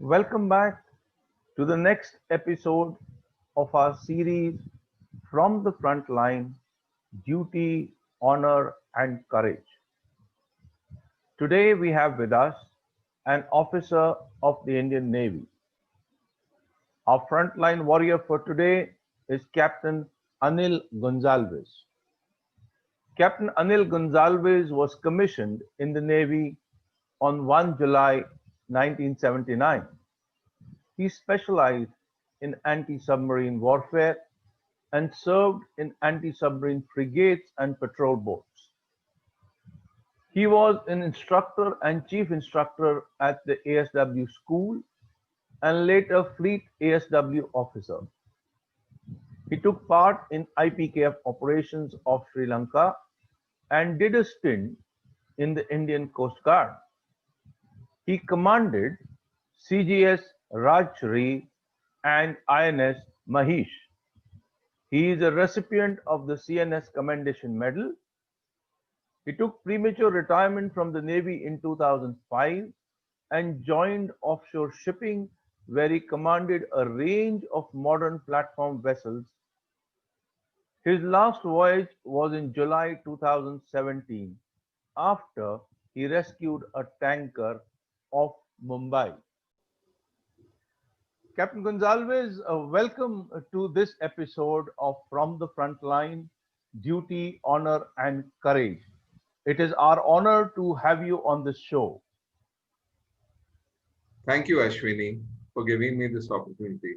Welcome back to the next episode of our series From the Frontline Duty, Honor, and Courage. Today we have with us an officer of the Indian Navy. Our frontline warrior for today is Captain Anil Gonsalves. Captain Anil Gonsalves was commissioned in the Navy on 1 July 1979. He specialized in anti-submarine warfare and served in anti-submarine frigates and patrol boats. He was an instructor and chief instructor at the ASW school and later Fleet ASW officer. He took part in IPKF operations off Sri Lanka and did a stint in the Indian Coast Guard. He commanded CGS Rajshri and INS Mahish. He is a recipient of the CNS Commendation Medal. He took premature retirement from the Navy in 2005 and joined offshore shipping, where he commanded a range of modern platform vessels. His last voyage was in July 2017 after he rescued a tanker off Mumbai. Captain Gonsalves, welcome to this episode of From the Frontline Duty, Honor, and Courage. It is our honor to have you on this show. Thank you, Ashwini, for giving me this opportunity.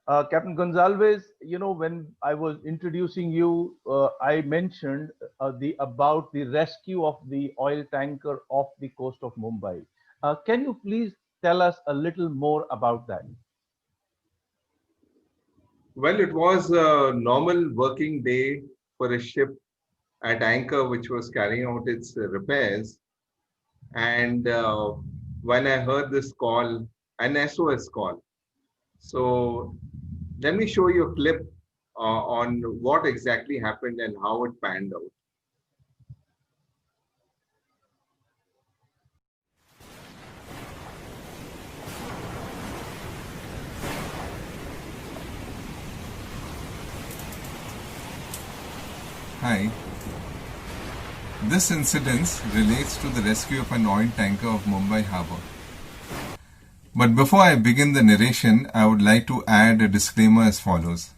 Captain Gonsalves, when I was introducing you, I mentioned about the rescue of the oil tanker off the coast of Mumbai. Can you please tell us a little more about that? Well, it was a normal working day for a ship at anchor which was carrying out its repairs. And when I heard this call, an SOS call. So let me show you a clip on what exactly happened and how it panned out. Hi. This incident relates to the rescue of an oil tanker of Mumbai harbour. But before I begin the narration, I would like to add a disclaimer as follows.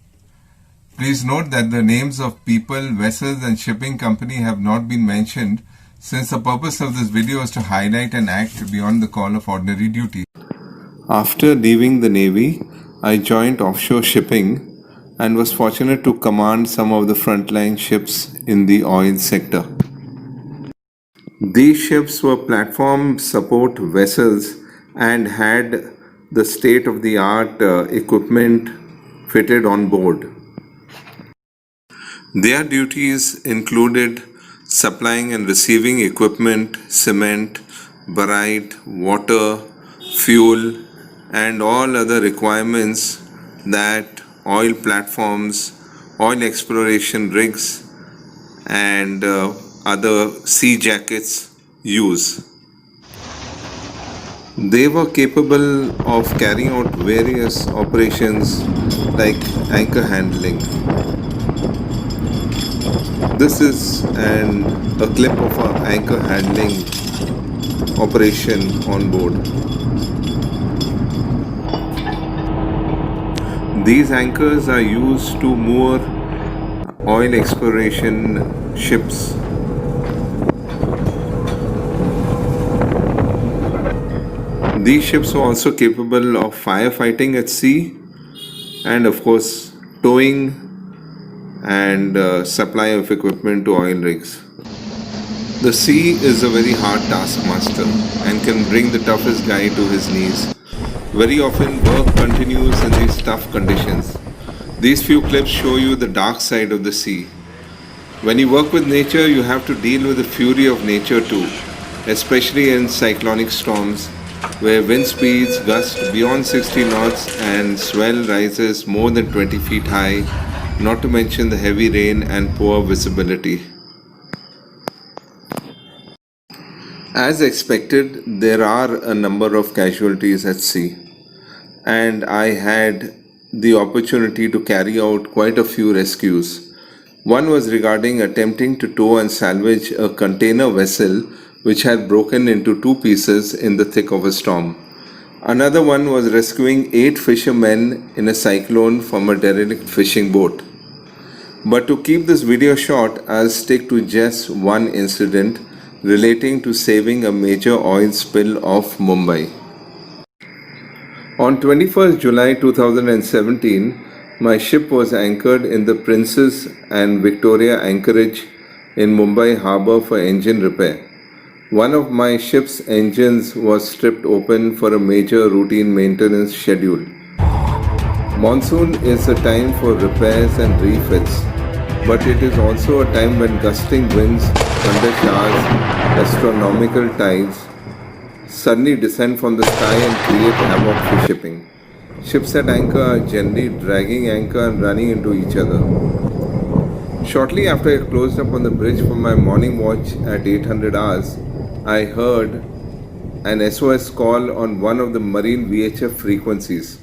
Please note that the names of people, vessels and shipping company have not been mentioned, since the purpose of this video is to highlight an act beyond the call of ordinary duty. After leaving the Navy, I joined offshore shipping and was fortunate to command some of the frontline ships in the oil sector. These ships were platform support vessels and had the state-of-the-art equipment fitted on board. Their duties included supplying and receiving equipment, cement, barite, water, fuel, and all other requirements that oil platforms, oil exploration rigs, and other sea jackets use. They were capable of carrying out various operations like anchor handling. This is a clip of our anchor handling operation on board. These anchors are used to moor oil exploration ships. These ships were also capable of firefighting at sea and of course towing and supply of equipment to oil rigs. The sea is a very hard taskmaster and can bring the toughest guy to his knees. Very often work continues in these tough conditions. These few clips show you the dark side of the sea. When you work with nature, you have to deal with the fury of nature too, especially in cyclonic storms, where wind speeds gust beyond 60 knots and swell rises more than 20 feet high, not to mention the heavy rain and poor visibility. As expected, there are a number of casualties at sea, and I had the opportunity to carry out quite a few rescues. One was regarding attempting to tow and salvage a container vessel which had broken into two pieces in the thick of a storm. Another one was rescuing 8 fishermen in a cyclone from a derelict fishing boat. But to keep this video short, I'll stick to just one incident relating to saving a major oil spill off Mumbai. On 21st July 2017, my ship was anchored in the Princess and Victoria anchorage in Mumbai harbour for engine repair. One of my ship's engines was stripped open for a major routine maintenance schedule. Monsoon is a time for repairs and refits, but it is also a time when gusting winds, thunder showers, astronomical tides suddenly descend from the sky and create havoc for shipping. Ships at anchor are generally dragging anchor and running into each other. Shortly after I closed up on the bridge for my morning watch at 800 hours, I heard an SOS call on one of the marine VHF frequencies.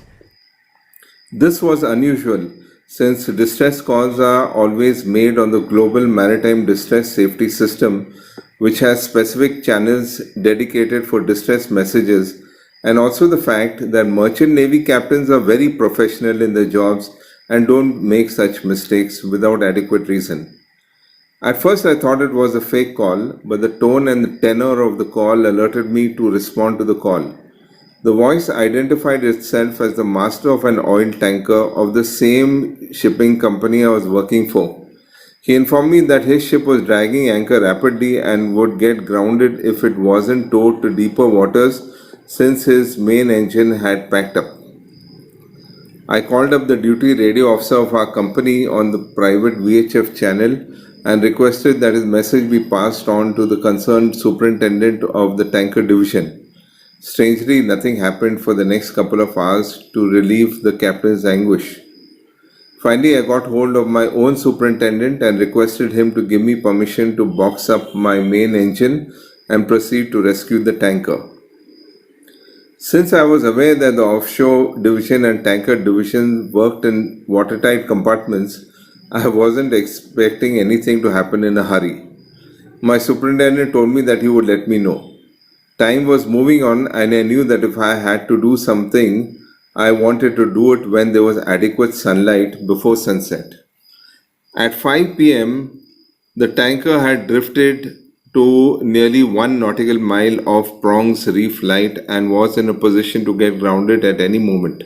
This was unusual since distress calls are always made on the Global Maritime Distress Safety System, which has specific channels dedicated for distress messages, and also the fact that merchant navy captains are very professional in their jobs and don't make such mistakes without adequate reason. At first I thought it was a fake call, but the tone and the tenor of the call alerted me to respond to the call. The voice identified itself as the master of an oil tanker of the same shipping company I was working for. He informed me that his ship was dragging anchor rapidly and would get grounded if it wasn't towed to deeper waters since his main engine had packed up. I called up the duty radio officer of our company on the private VHF channel and requested that his message be passed on to the concerned superintendent of the tanker division. Strangely, nothing happened for the next couple of hours to relieve the captain's anguish. Finally, I got hold of my own superintendent and requested him to give me permission to box up my main engine and proceed to rescue the tanker. Since I was aware that the offshore division and tanker division worked in watertight compartments, I wasn't expecting anything to happen in a hurry. My superintendent told me that he would let me know. Time was moving on, and I knew that if I had to do something, I wanted to do it when there was adequate sunlight before sunset. At 5 pm, the tanker had drifted to nearly 1 nautical mile off Prong's Reef Light and was in a position to get grounded at any moment.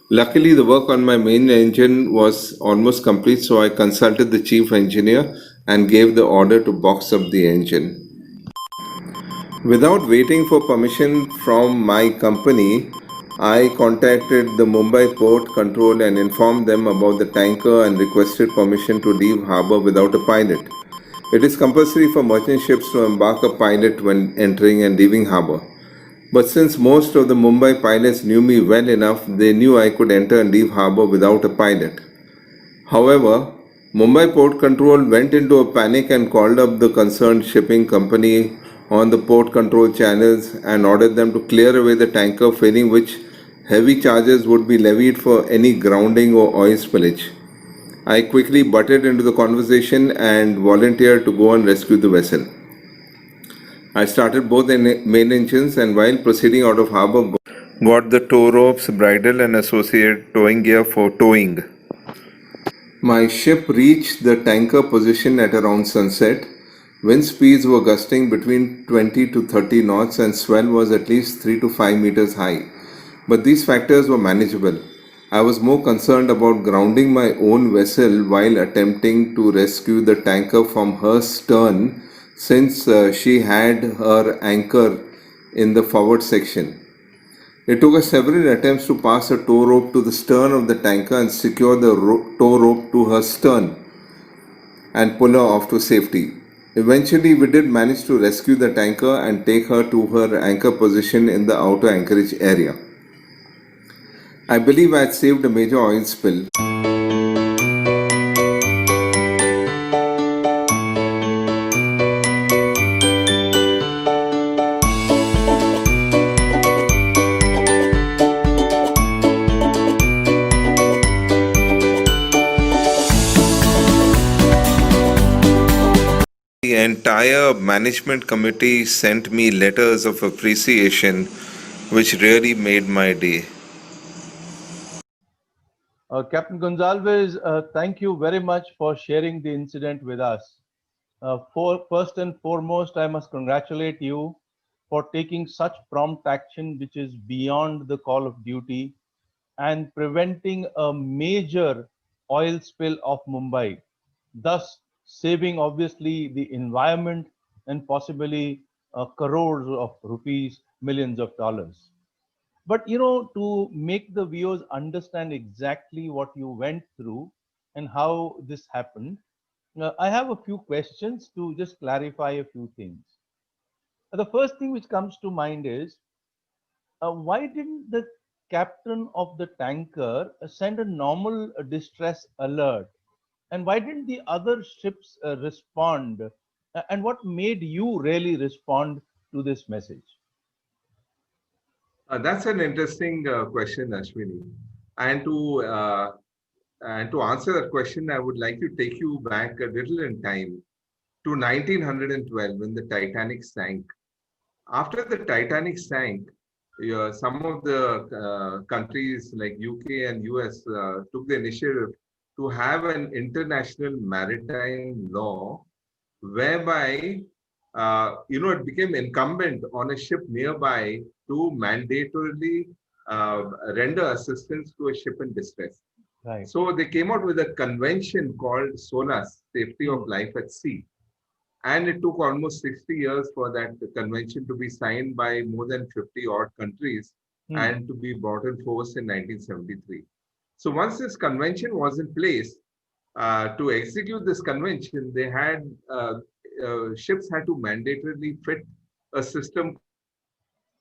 Luckily, the work on my main engine was almost complete, so I consulted the chief engineer and gave the order to box up the engine. Without waiting for permission from my company, I contacted the Mumbai Port Control and informed them about the tanker and requested permission to leave harbour without a pilot. It is compulsory for merchant ships to embark a pilot when entering and leaving harbour. But since most of the Mumbai pilots knew me well enough, they knew I could enter and leave harbour without a pilot. However, Mumbai Port Control went into a panic and called up the concerned shipping company on the port control channels and ordered them to clear away the tanker, failing which heavy charges would be levied for any grounding or oil spillage. I quickly butted into the conversation and volunteered to go and rescue the vessel. I started both the main engines and while proceeding out of harbour, got the tow ropes, bridle and associated towing gear for towing. My ship reached the tanker position at around sunset. Wind speeds were gusting between 20 to 30 knots and swell was at least 3 to 5 meters high. But these factors were manageable. I was more concerned about grounding my own vessel while attempting to rescue the tanker from her stern since she had her anchor in the forward section. It took us several attempts to pass a tow rope to the stern of the tanker and secure the tow rope to her stern and pull her off to safety. Eventually, we did manage to rescue the tanker and take her to her anchor position in the outer anchorage area. I believe I had saved a major oil spill. The entire management committee sent me letters of appreciation, which really made my day. Captain Gonsalves, thank you very much for sharing the incident with us. First and foremost, I must congratulate you for taking such prompt action, which is beyond the call of duty, and preventing a major oil spill of Mumbai, thus saving obviously the environment and possibly crores of rupees, millions of dollars. But to make the viewers understand exactly what you went through and how this happened, I have a few questions to just clarify a few things. The first thing which comes to mind is, why didn't the captain of the tanker send a normal distress alert? And why didn't the other ships respond? And what made you really respond to this message? That's an interesting question, Ashwini. And to uh, and to answer that question, I would like to take you back a little in time to 1912 when the Titanic sank. After the Titanic sank, some of the countries like UK and US took the initiative to have an international maritime law whereby it became incumbent on a ship nearby to mandatorily render assistance to a ship in distress. Right. So they came out with a convention called SOLAS, Safety of Hmm. Life at Sea. And it took almost 60 years for that convention to be signed by more than 50 odd countries Hmm. and to be brought in force in 1973. So once this convention was in place, to execute this convention, they had ships had to mandatorily fit a system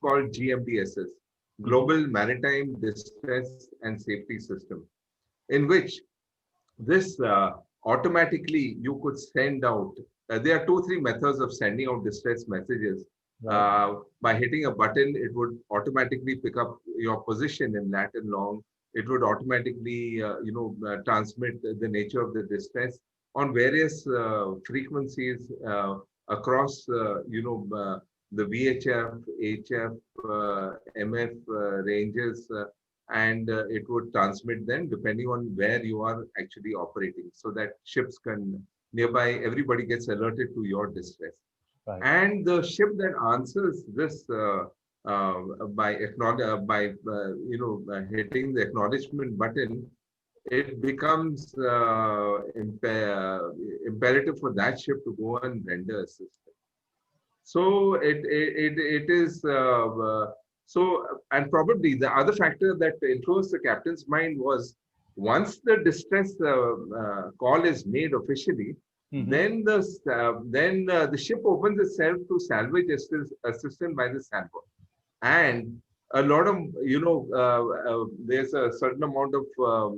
called GMDSS, Global Mhm. Maritime Distress and Safety System, in which this automatically you could send out. There are two, three methods of sending out distress messages. Right. By hitting a button, it would automatically pick up your position in lat and long. It would automatically, transmit the nature of the distress on various frequencies across, the VHF, HF, MF ranges. And it would transmit them depending on where you are actually operating so that ships can nearby everybody gets alerted to your distress, Right. and the ship that answers this hitting the acknowledgement button, it becomes imperative for that ship to go and render assistance. So it is so, and probably the other factor that influenced the captain's mind was once the distress call is made officially, Mhm. then the ship opens itself to salvage assistance by the sailboat, and a lot of there's a certain amount of uh,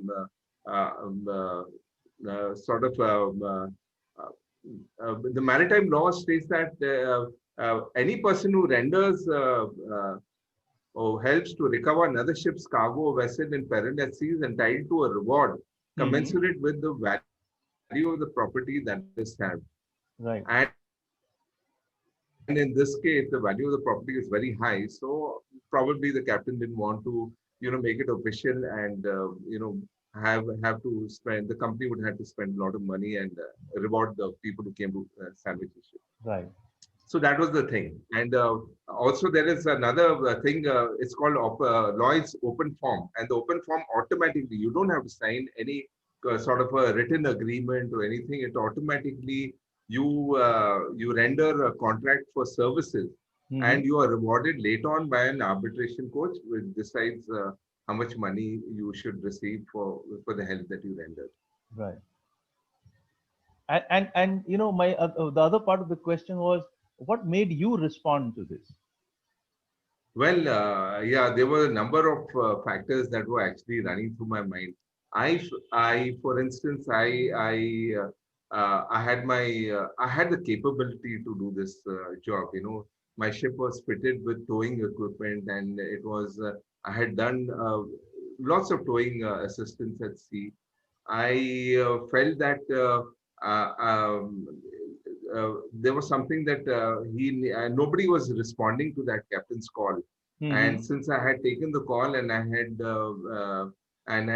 um, uh, sort of the maritime law states that any person who renders or helps to recover another ship's cargo or vessel in peril at sea is entitled to a reward Mhm. commensurate with the value of the property that is saved. And Right. in this case, the value of the property is very high. So probably the captain didn't want to, make it official and have to spend. The company would have to spend a lot of money and reward the people who came to salvage the ship. Right. So that was the thing. And also there is another thing. It's called Lloyd's open form, and the open form automatically you don't have to sign any sort of a written agreement or anything. It automatically you render a contract for services, and Mhm. you are rewarded later on by an arbitration coach, which decides how much money you should receive for the help that you rendered. Right. And my the other part of the question was, what made you respond to this? Well, yeah, there were a number of factors that were actually running through my mind. For instance, I had the capability to do this job. My ship was fitted with towing equipment, and I had done lots of towing assistance at sea. I felt that uh, um, there was something that nobody was responding to that captain's call. Mm-hmm. And since I had taken the call and I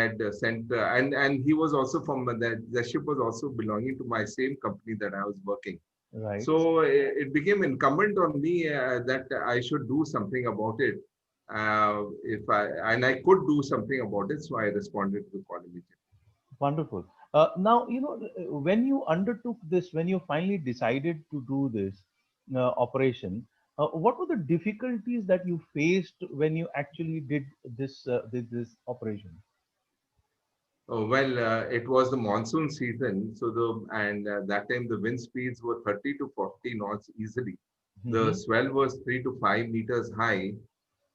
had sent and he was also from the ship was also belonging to my same company that I was working. Right. So it became incumbent on me that I should do something about it. If I and I could do something about it, so I responded to the call immediately. Wonderful. Now, when you undertook this, when you finally decided to do this operation, what were the difficulties that you faced when you actually did this operation? It was the monsoon season, so that time the wind speeds were 30 to 40 knots easily. The Mm-hmm. swell was 3 to 5 meters high,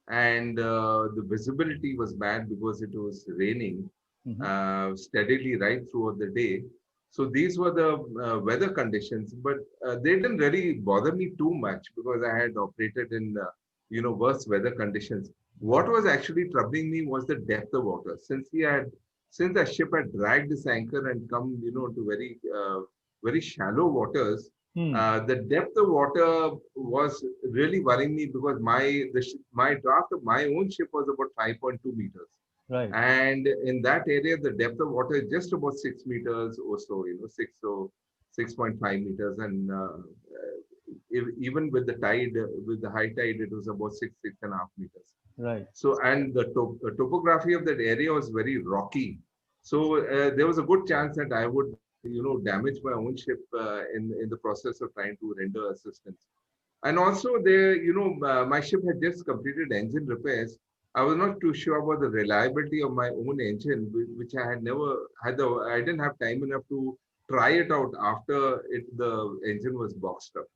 and the visibility was bad because it was raining Mm-hmm. steadily right throughout the day. So these were the weather conditions, but they didn't really bother me too much because I had operated in worse weather conditions. What was actually troubling me was the depth of water. Since the ship had dragged its anchor and come to very shallow waters, Hmm. the depth of water was really worrying me because my draft of my own ship was about 5.2 meters, Right. and in that area the depth of water is just about 6 meters or so, 6.5 meters, and even with the tide, with the high tide, it was about 6.5 meters. Right. So, and the topography of that area was very rocky. So there was a good chance that I would, damage my own ship in the process of trying to render assistance. And also, my ship had just completed engine repairs. I was not too sure about the reliability of my own engine, which I had never had. I didn't have time enough to try it out after the engine was boxed up.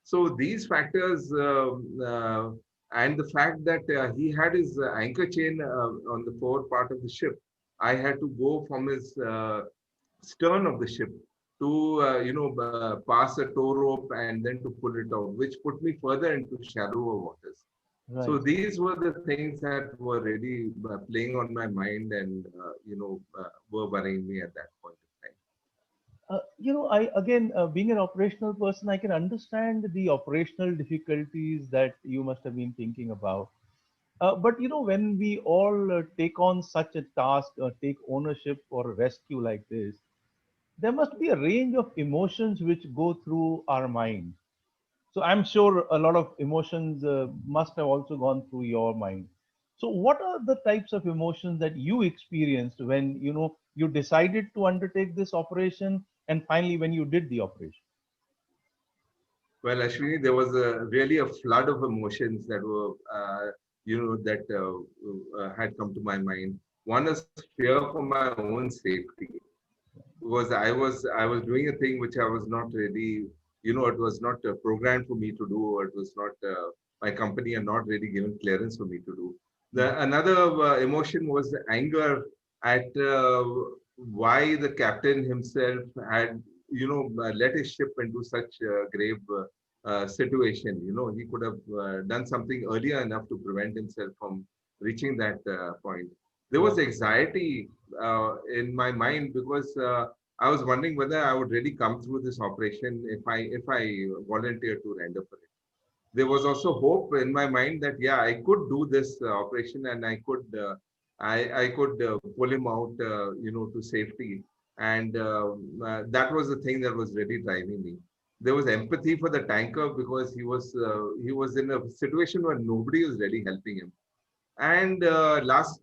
So these factors and the fact that he had his anchor chain on the forward part of the ship, I had to go from his stern of the ship to pass a tow rope and then to pull it out, which put me further into shallower waters. So Right. these were the things that were really playing on my mind and were worrying me at that point of time. I again, being an operational person, I can understand the operational difficulties that you must have been thinking about. But when we all take on such a task, take ownership for a rescue like this, there must be a range of emotions which go through our mind. So I'm sure a lot of emotions must have also gone through your mind. So what are the types of emotions that you experienced when you decided to undertake this operation and finally when you did the operation? Well, Ashwini, there was really a flood of emotions that were, had come to my mind. One is fear for my own safety, because I was doing a thing which I was not really, it was not programmed for me to do, or it was not my company had not really given clearance for me to do. Mhm. Another emotion was the anger at why the captain himself had, let his ship into such a grave situation. He could have done something earlier enough to prevent himself from reaching that point. There was Right. anxiety in my mind because I was wondering whether I would really come through this operation if I volunteered to render for it. There was also hope in my mind that yeah, I could do this operation and I could pull him out, to safety, and that was the thing that was really driving me. There was empathy for the tanker because he was in a situation where nobody was really helping him. And last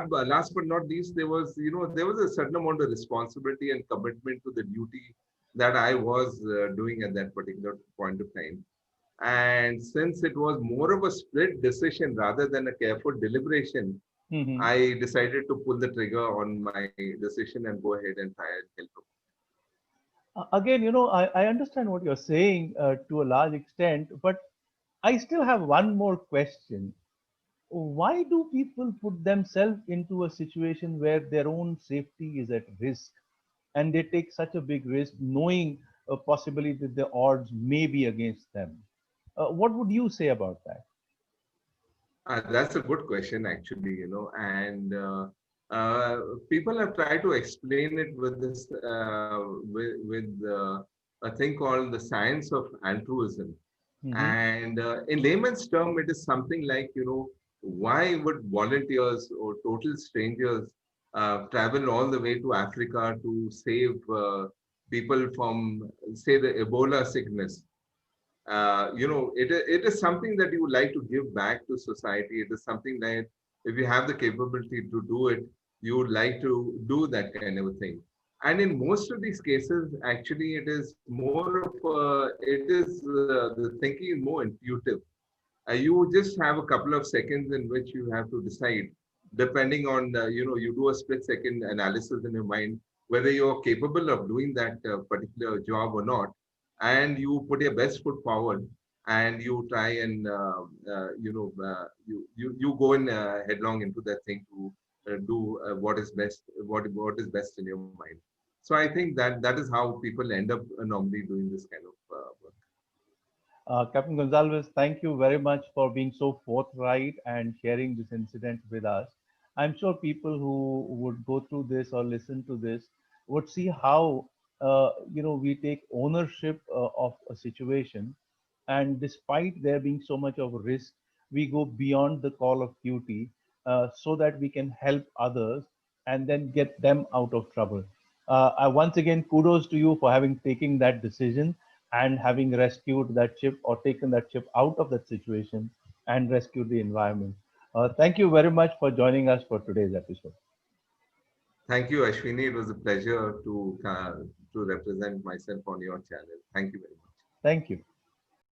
but not least, there was a certain amount of responsibility and commitment to the duty that I was doing at that particular point of time. And since it was more of a split decision rather than a careful deliberation, Mhm. I decided to pull the trigger on my decision and go ahead and try and help. Again, I understand what you're saying to a large extent, but I still have one more question. Why do people put themselves into a situation where their own safety is at risk and they take such a big risk knowing possibly that the odds may be against them? What would you say about that? That's a good question, actually, and people have tried to explain it with this, with a thing called the science of altruism. Mm-hmm. And in layman's term, it is something like, why would volunteers or total strangers travel all the way to Africa to save people from, say, the Ebola sickness? It is something that you would like to give back to society. It is something that if you have the capability to do it, you would like to do that kind of a thing. And in most of these cases, actually, it is more of the thinking is more intuitive. You just have a couple of seconds in which you have to decide, depending on, you do a split second analysis in your mind, whether you're capable of doing that particular job or not. And you put your best foot forward and you try and, you go in headlong into that thing to do what is best, what is best in your mind. So I think that is how people end up normally doing this kind of work. Captain Gonsalves, thank you very much for being so forthright and sharing this incident with us. I'm sure people who would go through this or listen to this would see how we take ownership of a situation, and despite there being so much of risk, we go beyond the call of duty so that we can help others and then get them out of trouble. Once again, kudos to you for having taken that decision and having rescued that ship or taken that ship out of that situation and rescued the environment. Thank you very much for joining us for today's episode. Thank you, Ashwini. It was a pleasure to represent myself on your channel. Thank you very much. Thank you.